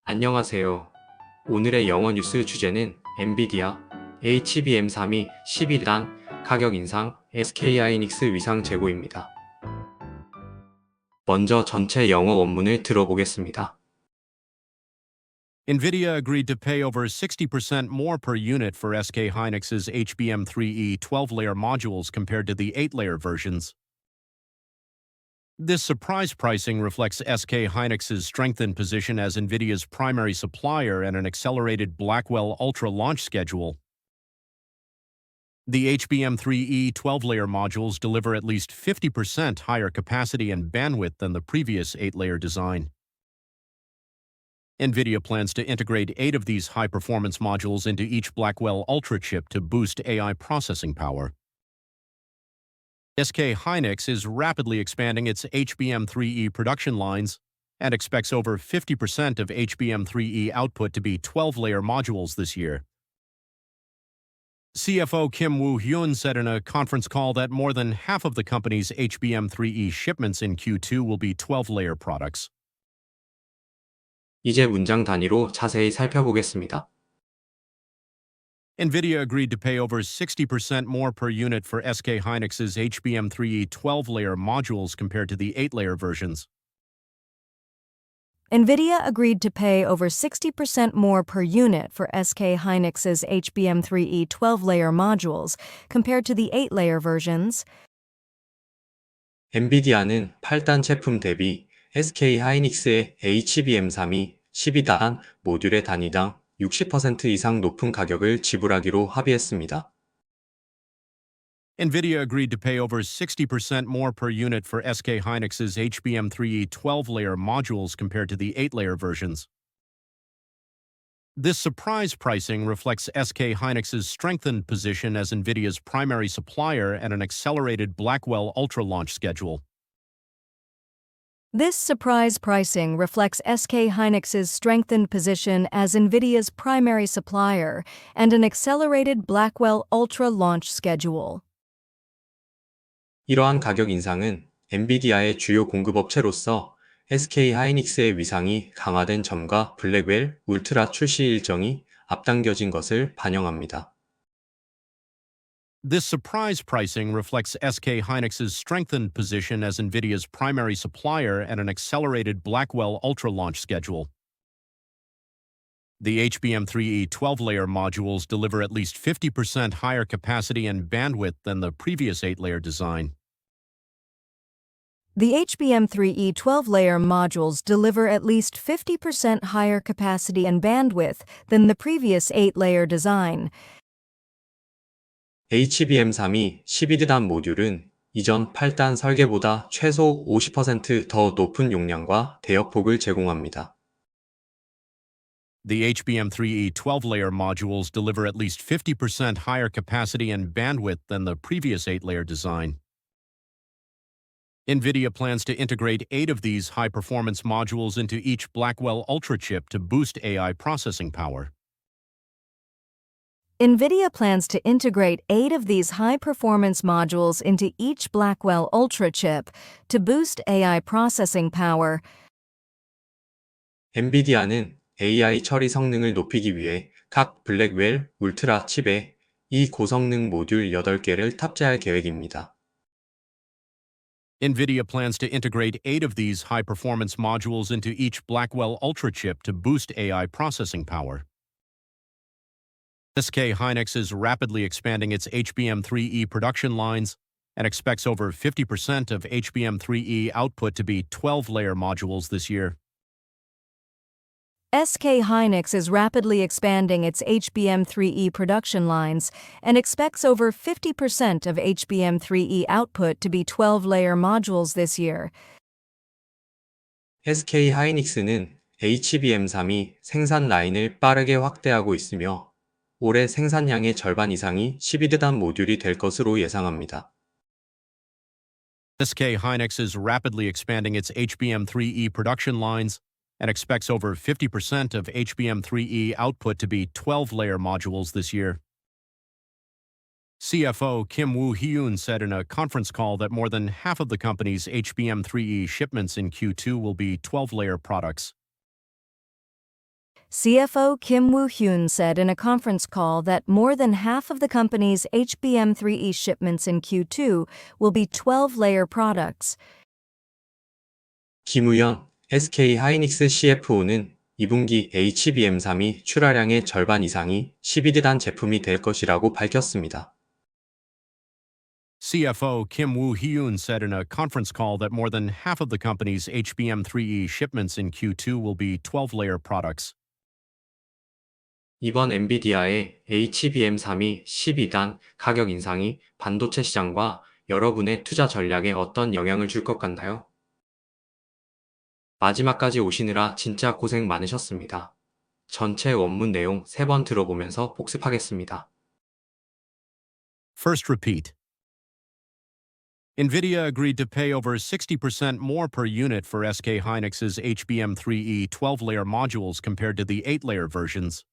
안녕하세요. 오늘의 영어 뉴스 주제는 엔비디아 HBM3이 11단 가격 인상 SK하이닉스 위상 재고입니다. 먼저 전체 영어 원문을 들어보겠습니다. NVIDIA agreed to pay over 60% more per unit for SK Hynix's HBM3E 12-layer modules compared to the 8-layer versions. This surprise pricing reflects SK Hynix's strengthened position as NVIDIA's primary supplier and an accelerated Blackwell Ultra launch schedule. The HBM3E 12-layer modules deliver at least 50% higher capacity and bandwidth than the previous 8-layer design. NVIDIA plans to integrate 8 of these high-performance modules into each Blackwell Ultra chip to boost AI processing power. SK Hynix is rapidly expanding its HBM3E production lines and expects over 50% of HBM3E output to be 12-layer modules this year. CFO Kim Woo-hyun said in a conference call that more than half of the company's HBM3E shipments in Q2 will be 12-layer products. 이제 문장 단위로 자세히 살펴보겠습니다. NVIDIA agreed to pay over 60% more per unit for SK Hynix's HBM3E 12-layer modules compared to the 8-layer versions. NVIDIA agreed to pay over 60% more per unit for SK Hynix's HBM3E 12-layer modules compared to the 8-layer versions. 엔비디아는 8단 제품 대비 SK하이닉스의 HBM3이 12단 모듈의 단위당 60% 이상 높은 가격을 지불하기로 합의했습니다. NVIDIA agreed to pay over 60% more per unit for SK Hynix's HBM3E 12-layer modules compared to the 8-layer versions. This surprise pricing reflects SK Hynix's strengthened position as NVIDIA's primary supplier and an accelerated Blackwell Ultra launch schedule. This surprise pricing reflects SK Hynix's strengthened position as NVIDIA's primary supplier and an accelerated Blackwell Ultra launch schedule. 이러한 가격 인상은 엔비디아의 주요 공급업체로서 SK하이닉스의 위상이 강화된 점과 블랙웰 울트라 출시 일정이 앞당겨진 것을 반영합니다. This surprise pricing reflects SK Hynix's strengthened position as NVIDIA's primary supplier and an accelerated Blackwell Ultra launch schedule. The HBM3E 12-layer modules deliver at least 50% higher capacity and bandwidth than the previous 8-layer design. The HBM3E 12-layer modules deliver at least 50% higher capacity and bandwidth than the previous 8-layer design. HBM3이 12단 모듈은 이전 8단 설계보다 최소 50%더 높은 용량과 대역폭을 제공합니다. The HBM3E 12-layer modules deliver at least 50% higher capacity and bandwidth than the previous 8-layer design. NVIDIA plans to integrate 8 of these high-performance modules into each Blackwell Ultra chip to boost AI processing power. NVIDIA plans to integrate 8 of these high-performance modules into each Blackwell Ultra chip to boost AI processing power. 엔비디아는 AI 처리 성능을 높이기 위해 각 블랙웰 울트라 칩에 이 고성능 모듈 8개를 탑재할 계획입니다. NVIDIA plans to integrate 8 of these high-performance modules into each Blackwell Ultra chip to boost AI processing power. SK Hynix is rapidly expanding its HBM3E production lines and expects over 50% of HBM3E output to be 12-layer modules this year. SK Hynix is rapidly expanding its HBM3E production lines and expects over 50% of HBM3E output to be 12-layer modules this year. SK하이닉스는 HBM3이 생산 라인을 빠르게 확대하고 있으며 올해 생산량의 절반 이상이 12단 모듈이 될 것으로 예상합니다. SK Hynix is rapidly expanding its HBM3E production lines and expects over 50% of HBM3E output to be 12-layer modules this year. CFO Kim Woo-hyun said in a conference call that more than half of the company's HBM3E shipments in Q2 will be 12-layer products. CFO Kim Woo-hyun said in a conference call that more than half of the company's HBM3E shipments in Q2 will be 12-layer products. 김우현 SK 하이닉스 CFO는 2분기 HBM3이 출하량의 절반 이상이 12단 제품이 될 것이라고 밝혔습니다. CFO Kim Woo-hyun said in a conference call that more than half of the company's HBM3E shipments in Q2 will be 12-layer products. 이번 엔비디아의 HBM3이 12단 가격 인상이 반도체 시장과 여러분의 투자 전략에 어떤 영향을 줄 것 같나요? 마지막까지 오시느라 진짜 고생 많으셨습니다. 전체 원문 내용 3번 들어보면서 복습하겠습니다. First repeat. NVIDIA agreed to pay over 60% more per unit for SK Hynix's HBM3E 12-layer modules compared to the 8-layer versions.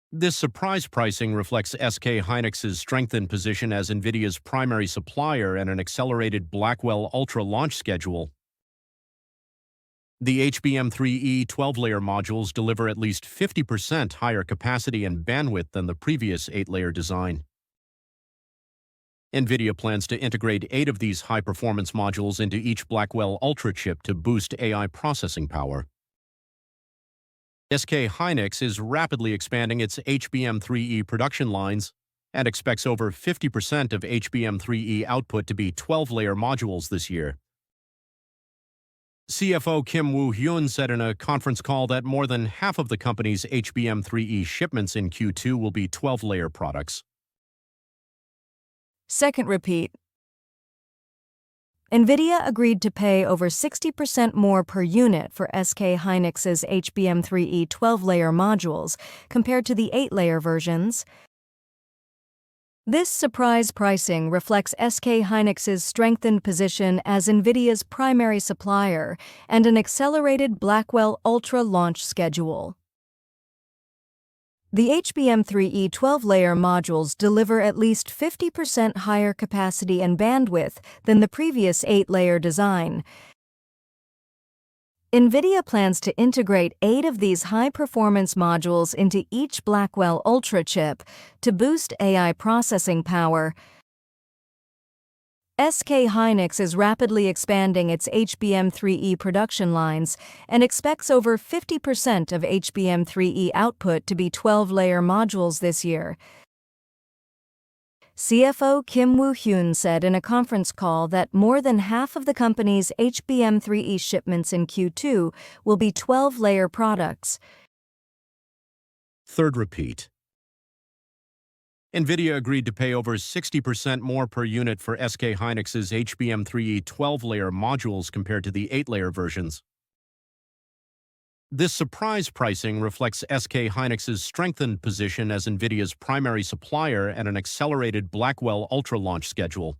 This surprise pricing reflects SK Hynix's strengthened position as NVIDIA's primary supplier and an accelerated Blackwell Ultra launch schedule. The HBM3E 12-layer modules deliver at least 50% higher capacity and bandwidth than the previous 8-layer design. NVIDIA plans to integrate 8 of these high-performance modules into each Blackwell Ultra chip to boost AI processing power. SK Hynix is rapidly expanding its HBM3E production lines and expects over 50% of HBM3E output to be 12-layer modules this year. CFO Kim Woo-hyun said in a conference call that more than half of the company's HBM3E shipments in Q2 will be 12-layer products. Second repeat. NVIDIA agreed to pay over 60% more per unit for SK Hynix's HBM3E 12-layer modules compared to the 8-layer versions. This surprise pricing reflects SK Hynix's strengthened position as NVIDIA's primary supplier and an accelerated Blackwell Ultra launch schedule. The HBM3E 12-layer modules deliver at least 50% higher capacity and bandwidth than the previous 8-layer design. NVIDIA plans to integrate 8 of these high-performance modules into each Blackwell Ultra chip to boost AI processing power. SK Hynix is rapidly expanding its HBM3E production lines and expects over 50% of HBM3E output to be 12-layer modules this year. CFO Kim Woo-hyun said in a conference call that more than half of the company's HBM3E shipments in Q2 will be 12-layer products. Third repeat. NVIDIA agreed to pay over 60% more per unit for SK Hynix's HBM3E 12-layer modules compared to the 8-layer versions. This surprise pricing reflects SK Hynix's strengthened position as NVIDIA's primary supplier and an accelerated Blackwell Ultra launch schedule.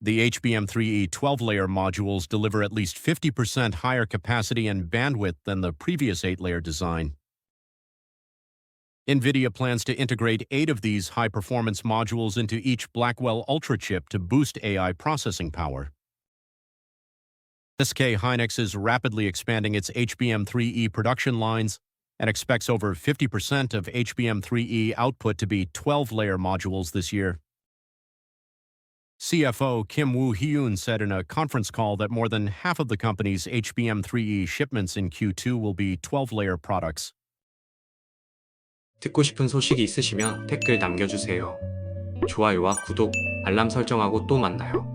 The HBM3E 12-layer modules deliver at least 50% higher capacity and bandwidth than the previous 8-layer design. NVIDIA plans to integrate 8 of these high-performance modules into each Blackwell Ultra chip to boost AI processing power. SK Hynix is rapidly expanding its HBM3E production lines and expects over 50% of HBM3E output to be 12-layer modules this year. CFO Kim Woo-hyun said in a conference call that more than half of the company's HBM3E shipments in Q2 will be 12-layer products. 듣고 싶은 소식이 있으시면 댓글 남겨주세요. 좋아요와 구독, 알람 설정하고 또 만나요.